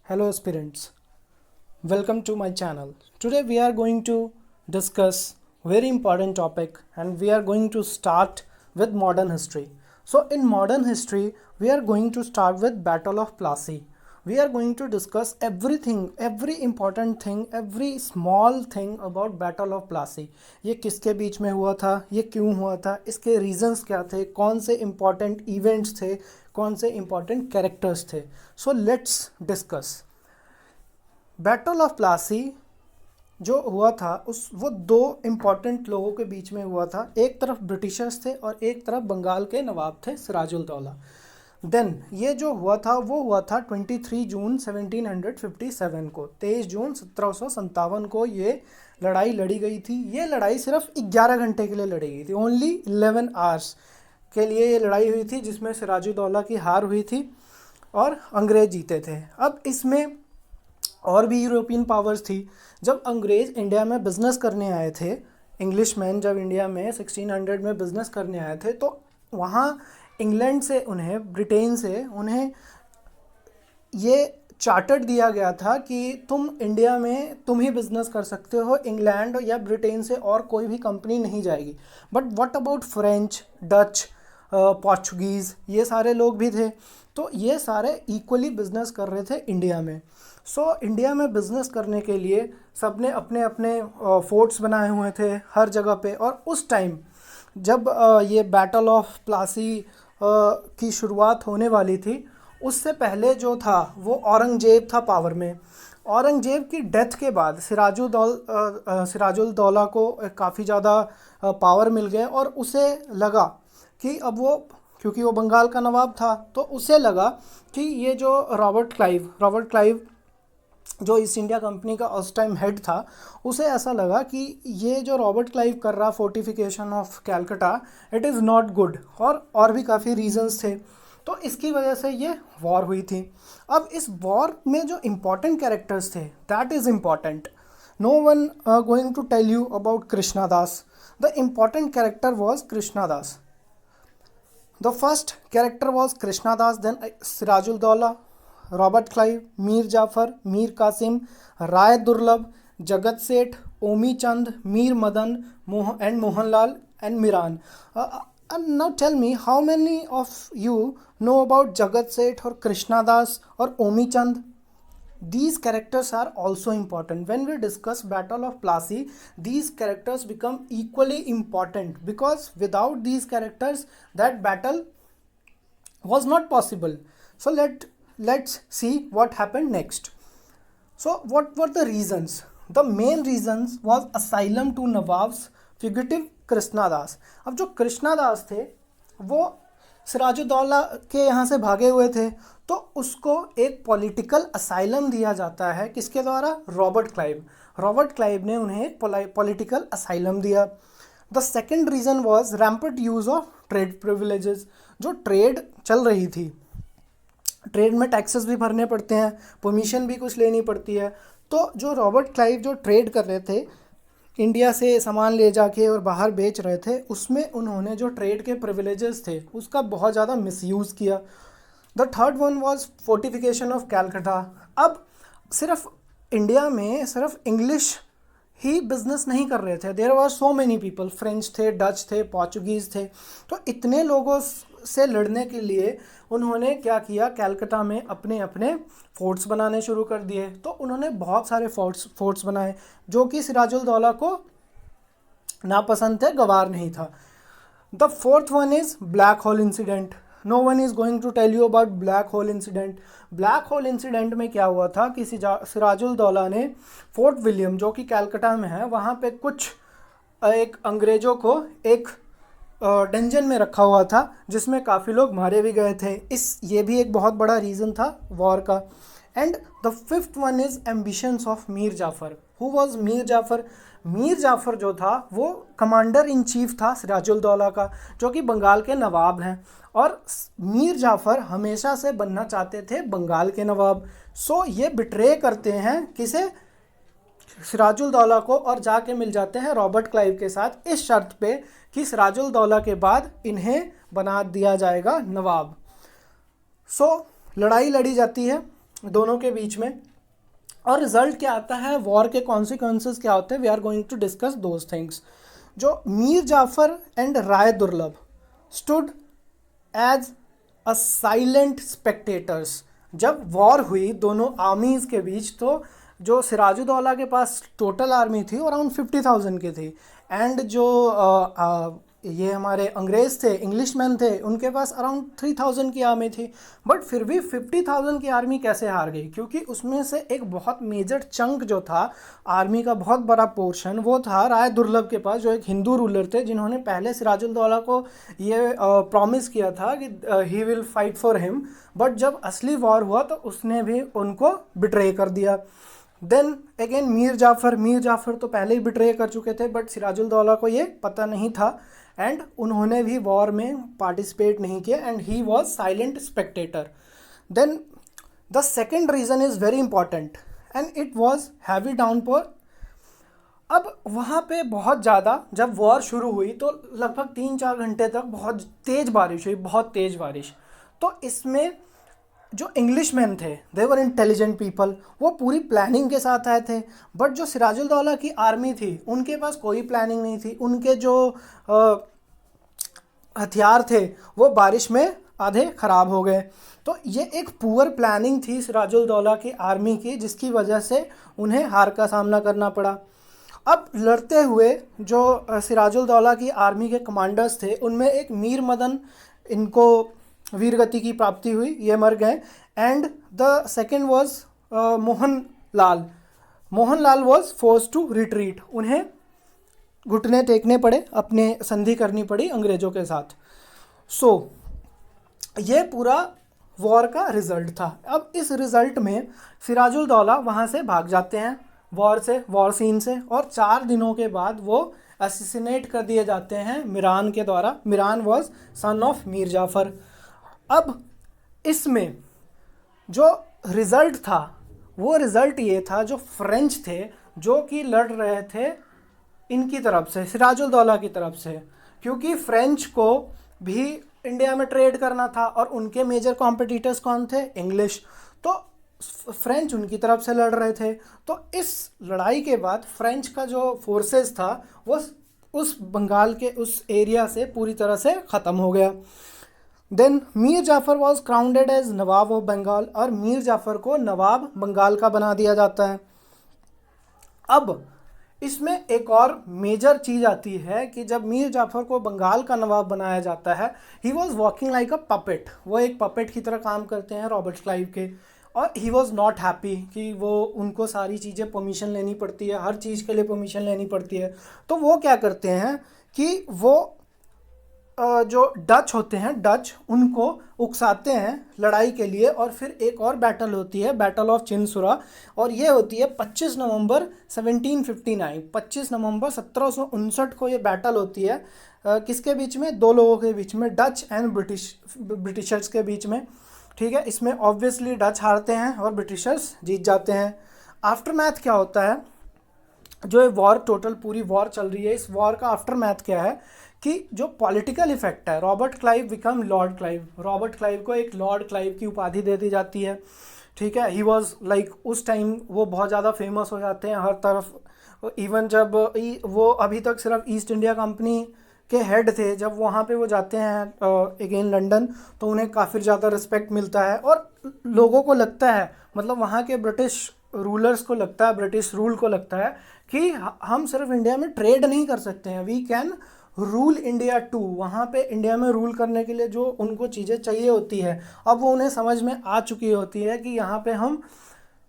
Hello aspirants, welcome to my channel. Today we are going to discuss very important topic and we are going to start with modern history. So in modern history we are going to start with Battle of Plassey. We are going to discuss everything, every important thing, every small thing about Battle of Plassey. ये किसके बीच में हुआ था, ये क्यों हुआ था, इसके रीजंस क्या थे, कौन से important events थे, कौन से important characters थे. So let's discuss. Battle of Plassey जो हुआ था वो दो इम्पॉर्टेंट लोगों के बीच में हुआ था. एक तरफ ब्रिटिशर्स थे और एक तरफ बंगाल के नवाब थे सिराजुल-दौला. देन ये जो हुआ था वो हुआ था 23 जून 1757 को. 23 जून 1757 को ये लड़ाई लड़ी गई थी. ये लड़ाई सिर्फ 11 घंटे के लिए लड़ी गई थी. ओनली 11 आवर्स के लिए ये लड़ाई हुई थी, जिसमें सिराजुल-दौला की हार हुई थी और अंग्रेज जीते थे. अब इसमें और भी यूरोपियन पावर्स थी. जब अंग्रेज़ इंडिया में बिज़नेस करने आए थे, इंग्लिशमैन जब इंडिया में 1600 में बिज़नेस करने आए थे, तो वहाँ इंग्लैंड से उन्हें, ब्रिटेन से उन्हें ये चार्टर दिया गया था कि तुम इंडिया में तुम ही बिज़नेस कर सकते हो, इंग्लैंड या ब्रिटेन से और कोई भी कंपनी नहीं जाएगी. But what about French, Dutch, Portuguese, ये सारे लोग भी थे. तो ये सारे इक्वली बिज़नेस कर रहे थे इंडिया में. सो इंडिया में बिज़नेस करने के लिए सब ने अपने अपने फोर्ट्स बनाए हुए थे हर जगह पे. और उस टाइम जब ये बैटल ऑफ प्लासी की शुरुआत होने वाली थी, उससे पहले जो था वो औरंगजेब था पावर में. औरंगजेब की डेथ के बाद सिराजुल-दौला को काफ़ी ज़्यादा पावर मिल गए और उसे लगा कि अब वो, क्योंकि वो बंगाल का नवाब था, तो उसे लगा कि ये जो रॉबर्ट क्लाइव जो ईस्ट इंडिया कंपनी का उस टाइम हेड था, उसे ऐसा लगा कि ये जो रॉबर्ट क्लाइव कर रहा fortification of Calcutta, it is not good. और भी काफ़ी रीजंस थे. तो इसकी वजह से ये वॉर हुई थी. अब इस वॉर में जो इम्पोर्टेंट कैरेक्टर्स थे, that is important. No one going to tell you about Krishna Das. The important character was Krishna Das. The first character was Krishna Das, then Sirajul-Dowla, Robert Clive, Mir Jafar, Mir Qasim, Rai Durlab, Jagat Seth, Omi Chand, Mir Madan, and Mohanlal and Miran. And now tell me, how many of you know about Jagat Seth or Krishna Das or Omi Chand? These characters are also important. When we discuss Battle of Plassey, these characters become equally important, because without these characters that battle was not possible. So let's see what happened next. So what were the reasons? The main reasons was asylum to Nawab's fugitive Krishna Das. अब जो कृष्णा दास थे वो सिराजुद्दौला के यहाँ से भागे हुए थे, तो उसको एक पॉलिटिकल असाइलम दिया जाता है. किसके द्वारा? रॉबर्ट क्लाइव ने उन्हें एक पॉलिटिकल असाइलम दिया. The second reason was rampant use of trade privileges. जो ट्रेड चल रही थी, ट्रेड में टैक्सेस भी भरने पड़ते हैं, परमिशन भी कुछ लेनी पड़ती है. तो जो रॉबर्ट क्लाइव जो ट्रेड कर रहे थे, इंडिया से सामान ले जाके और बाहर बेच रहे थे, उसमें उन्होंने जो ट्रेड के प्रिविलेजेस थे उसका बहुत ज़्यादा मिसयूज़ किया. The third one was fortification of Calcutta. अब सिर्फ इंडिया में सिर्फ इंग्लिश ही बिजनेस नहीं कर रहे थे. There were so many people, French थे, डच थे, पोर्चुगीज़ थे. तो इतने लोगों से लड़ने के लिए उन्होंने क्या किया, कैलकटा में अपने अपने फोर्ट्स बनाने शुरू कर दिए. तो उन्होंने बहुत सारे फोर्ट्स बनाए जो कि सिराजुल-दौला को नापसंद थे, गवार नहीं था. The fourth one is black hole incident. No one is going to tell you about black hole incident. Black hole incident में क्या हुआ था कि सिराजुल-दौला ने फोर्ट विलियम, जो कि कैलकटा में है, वहाँ पे कुछ एक अंग्रेज़ों को एक डंजन में रखा हुआ था, जिसमें काफ़ी लोग मारे भी गए थे. ये भी एक बहुत बड़ा रीज़न था वॉर का. And the fifth one is ambitions of Mir Jafar. Who was Mir Jafar? Mir Jafar जो था वो कमांडर इन चीफ था सिराजुल-दौला का, जो कि बंगाल के नवाब हैं. और मीर जाफ़र हमेशा से बनना चाहते थे बंगाल के नवाब. सो ये बिट्रे करते हैं किसे? सिराजुल-दौला को, और जाके मिल जाते हैं रॉबर्ट क्लाइव के साथ, इस शर्त पे कि सिराजुल-दौला के बाद इन्हें बना दिया जाएगा नवाब. सो लड़ाई लड़ी जाती है दोनों के बीच में। और रिजल्ट क्या आता है, वॉर के कॉन्सिक्वेंसेस क्या होते हैं, we are going to discuss those things. जो Mir Jafar and Rai Durlabh stood as a silent spectators. जब वॉर हुई दोनों आर्मीज के बीच, तो जो सिराजुद्दौला के पास टोटल आर्मी थी वो अराउंड 50,000 की थी, एंड जो ये हमारे अंग्रेज़ थे, इंग्लिशमैन थे, उनके पास अराउंड 3,000 की आर्मी थी। बट फिर भी 50,000 की आर्मी कैसे हार गई, क्योंकि उसमें से एक बहुत मेजर चंक जो था आर्मी का, बहुत बड़ा पोर्शन वो था राय दुर्लभ के पास, जो एक हिंदू रूलर थे, जिन्होंने पहले सिराजुद्दौला को ये प्रॉमिस किया था कि he will fight for him. But जब असली वॉर हुआ तो उसने भी उनको बिट्रे कर दिया। देन अगेन मीर जाफ़र तो पहले ही बिट्रे कर चुके थे, बट सिराजुद्दौला को ये पता नहीं था, एंड उन्होंने भी वॉर में पार्टिसिपेट नहीं किया, and he was silent spectator. Then the second reason is very important, and it was heavy downpour. अब वहाँ पे बहुत ज़्यादा, जब वॉर शुरू हुई तो लगभग 3-4 घंटे तक बहुत तेज़ बारिश हुई, बहुत तेज़ बारिश। तो इसमें जो इंग्लिशमैन थे, दे वर इंटेलिजेंट पीपल, वो पूरी प्लानिंग के साथ आए थे। बट जो सिराजुद्दौला की आर्मी थी उनके पास कोई प्लानिंग नहीं थी, उनके जो हथियार थे वो बारिश में आधे ख़राब हो गए। तो ये एक पुअर प्लानिंग थी सिराजुद्दौला की आर्मी की, जिसकी वजह से उन्हें हार का सामना करना पड़ा। अब लड़ते हुए जो सिराजुद्दौला की आर्मी के कमांडर्स थे, उनमें एक मीर मदन, इनको वीरगति की प्राप्ति हुई, ये मर गए। And the second was Mohan Lal was force to retreat, उन्हें घुटने टेकने पड़े, अपने संधि करनी पड़ी अंग्रेज़ों के साथ। सो ये पूरा वॉर का रिज़ल्ट था। अब इस रिज़ल्ट में सिराजुद्दौला वहाँ से भाग जाते हैं वॉर सीन से, और 4 दिनों के बाद वो असैसिनेट कर दिए जाते हैं मिरान के द्वारा। Miran was son of Mir Jafar. अब इसमें जो रिज़ल्ट था वो रिज़ल्ट ये था, जो फ्रेंच थे जो कि लड़ रहे थे इनकी तरफ से, सिराजुद्दौला की तरफ से, क्योंकि फ्रेंच को भी इंडिया में ट्रेड करना था और उनके मेजर कॉम्पिटिटर्स कौन थे, इंग्लिश। तो फ्रेंच उनकी तरफ से लड़ रहे थे। तो इस लड़ाई के बाद फ्रेंच का जो फोर्सेस था वो उस बंगाल के उस एरिया से पूरी तरह से ख़त्म हो गया। Then Mir Jafar was crowned as Nawab of Bengal, और मीर जाफ़र को नवाब बंगाल का बना दिया जाता है। अब इसमें एक और मेजर चीज़ आती है कि जब मीर जाफ़र को बंगाल का नवाब बनाया जाता है, he was walking like a puppet, वो एक पपेट की तरह काम करते हैं रॉबर्ट क्लाइव के। और ही वॉज नॉट हैप्पी कि वो उनको सारी चीज़ें परमिशन लेनी पड़ती है, हर चीज़ के लिए परमिशन लेनी पड़ती है। तो वो क्या करते हैं कि वो जो डच होते हैं, डच उनको उकसाते हैं लड़ाई के लिए, और फिर एक और बैटल होती है, बैटल ऑफ चिनसुरा, और ये होती है 25 नवंबर 1759। 25 नवंबर 1759 को ये बैटल होती है। किसके बीच में, 2 लोगों के बीच में, डच एंड ब्रिटिशर्स के बीच में। ठीक है, इसमें ऑब्वियसली डच हारते हैं और ब्रिटिशर्स जीत जाते हैं। आफ्टर मैथ क्या होता है, जो ये वॉर, टोटल पूरी वॉर चल रही है, इस वॉर का आफ्टर मैथ क्या है कि जो पॉलिटिकल इफेक्ट है, Robert Clive become Lord Clive. Robert Clive को एक लॉर्ड क्लाइव की उपाधि दे दी जाती है। ठीक है, ही वॉज लाइक, उस टाइम वो बहुत ज़्यादा फेमस हो जाते हैं हर तरफ। इवन जब वो अभी तक सिर्फ ईस्ट इंडिया कंपनी के हेड थे, जब वहाँ पे वो जाते हैं अगेन लंदन, तो उन्हें काफ़ी ज़्यादा रिस्पेक्ट मिलता है, और लोगों को लगता है, मतलब वहाँ के ब्रिटिश रूलर्स को लगता है, ब्रिटिश रूल को लगता है कि हम सिर्फ इंडिया में ट्रेड नहीं कर सकते हैं, we can rule India too. वहाँ पे इंडिया में रूल करने के लिए जो उनको चीज़ें चाहिए होती है, अब वो उन्हें समझ में आ चुकी होती है कि यहाँ पे हम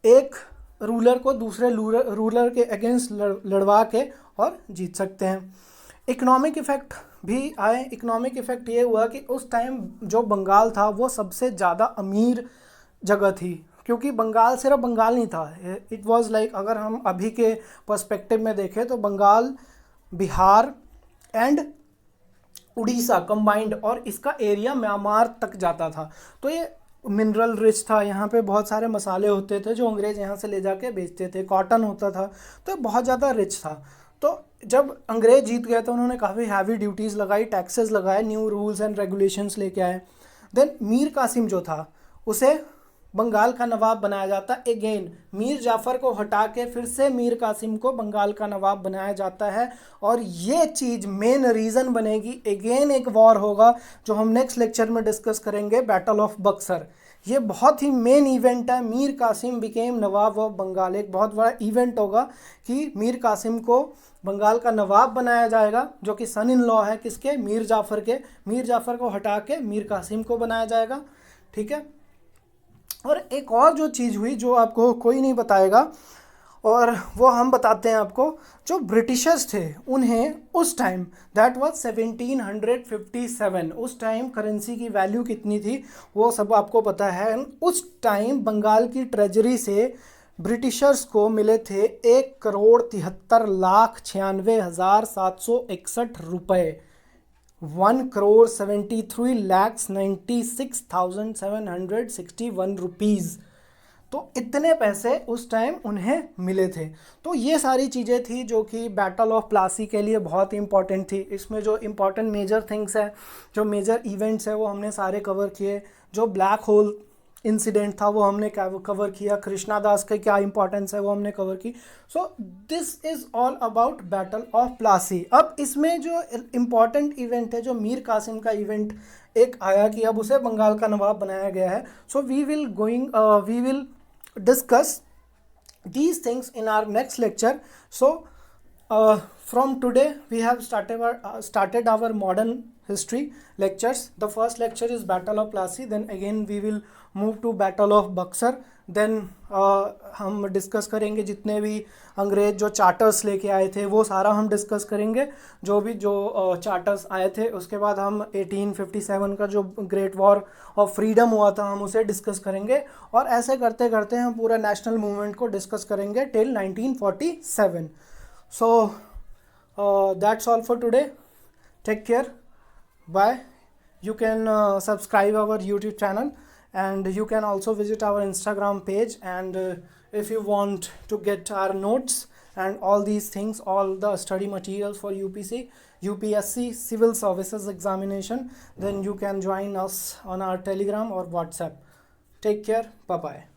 एक रूलर को दूसरे रूलर के अगेंस्ट लड़वा के और जीत सकते हैं। इकोनॉमिक इफ़ेक्ट भी आए। इकोनॉमिक इफ़ेक्ट ये हुआ कि उस टाइम जो बंगाल था वो सबसे ज़्यादा अमीर जगह थी, क्योंकि बंगाल सिर्फ बंगाल नहीं था, इट वाज लाइक, अगर हम अभी के पर्सपेक्टिव में देखें तो बंगाल, बिहार एंड उड़ीसा कंबाइंड, और इसका एरिया म्यांमार तक जाता था। तो ये मिनरल रिच था, यहाँ पे बहुत सारे मसाले होते थे जो अंग्रेज़ यहाँ से ले जाके बेचते थे, कॉटन होता था, तो बहुत ज़्यादा रिच था। तो जब अंग्रेज़ जीत गए तो उन्होंने काफ़ी हैवी ड्यूटीज़ लगाई, टैक्सेस लगाए, न्यू रूल्स एंड रेगुलेशंस लेके आए। देन मीर कासिम जो था, उसे बंगाल का नवाब बनाया जाता है। अगेन मीर जाफ़र को हटा के फिर से मीर कासिम को बंगाल का नवाब बनाया जाता है। और ये चीज़ मेन रीज़न बनेगी। अगेन एक वॉर होगा जो हम नेक्स्ट लेक्चर में डिस्कस करेंगे, बैटल ऑफ बक्सर। ये बहुत ही मेन इवेंट है। मीर कासिम बिकेम नवाब ऑफ बंगाल, एक बहुत बड़ा इवेंट होगा कि मीर कासिम को बंगाल का नवाब बनाया जाएगा, जो कि सन इन लॉ है किसके, मीर जाफ़र के। मीर जाफ़र को हटा के मीर कासिम को बनाया जाएगा, ठीक है। और एक और जो चीज़ हुई जो आपको कोई नहीं बताएगा, और वो हम बताते हैं आपको, जो ब्रिटिशर्स थे उन्हें उस टाइम, दैट वाज 1757, उस टाइम करेंसी की वैल्यू कितनी थी वो सब आपको पता है। उस टाइम बंगाल की ट्रेजरी से ब्रिटिशर्स को मिले थे 1,93,96,761 रुपये, 1,73,96,761 रुपीज़। तो इतने पैसे उस टाइम उन्हें मिले थे। तो ये सारी चीज़ें थी जो कि बैटल ऑफ प्लासी के लिए बहुत इंपॉर्टेंट थी। इसमें जो इंपॉर्टेंट मेजर थिंग्स है, जो मेजर इवेंट्स है, वो हमने सारे कवर किए। जो ब्लैक होल इंसिडेंट था वो हमने कवर किया। कृष्णा दास का क्या इंपॉर्टेंस है वो हमने कवर की। So this is all about battle of Plassey. अब इसमें जो इम्पॉर्टेंट इवेंट है, जो मीर कासिम का इवेंट एक आया कि अब उसे बंगाल का नवाब बनाया गया है। So we will discuss these things in our next lecture. So from today we have started our modern history lectures. The first lecture is Battle of Plassey, then again we will move to Battle of Buxar. Then हम discuss करेंगे जितने भी अंग्रेज जो charters लेके आए थे वो सारा हम डिस्कस करेंगे, जो चार्टर्स आए थे। उसके बाद हम 1857 का जो ग्रेट वॉर ऑफ फ्रीडम हुआ था हम उसे डिस्कस करेंगे। और ऐसे करते करते हम पूरा नेशनल मूवमेंट को डिस्कस करेंगे till 1947। So that's all for today. Take care, bye. You can subscribe our YouTube channel, and you can also visit our Instagram page. And if you want to get our notes and all these things, all the study materials for UPSC Civil Services examination, then you can join us on our Telegram or WhatsApp. Take care. Bye bye.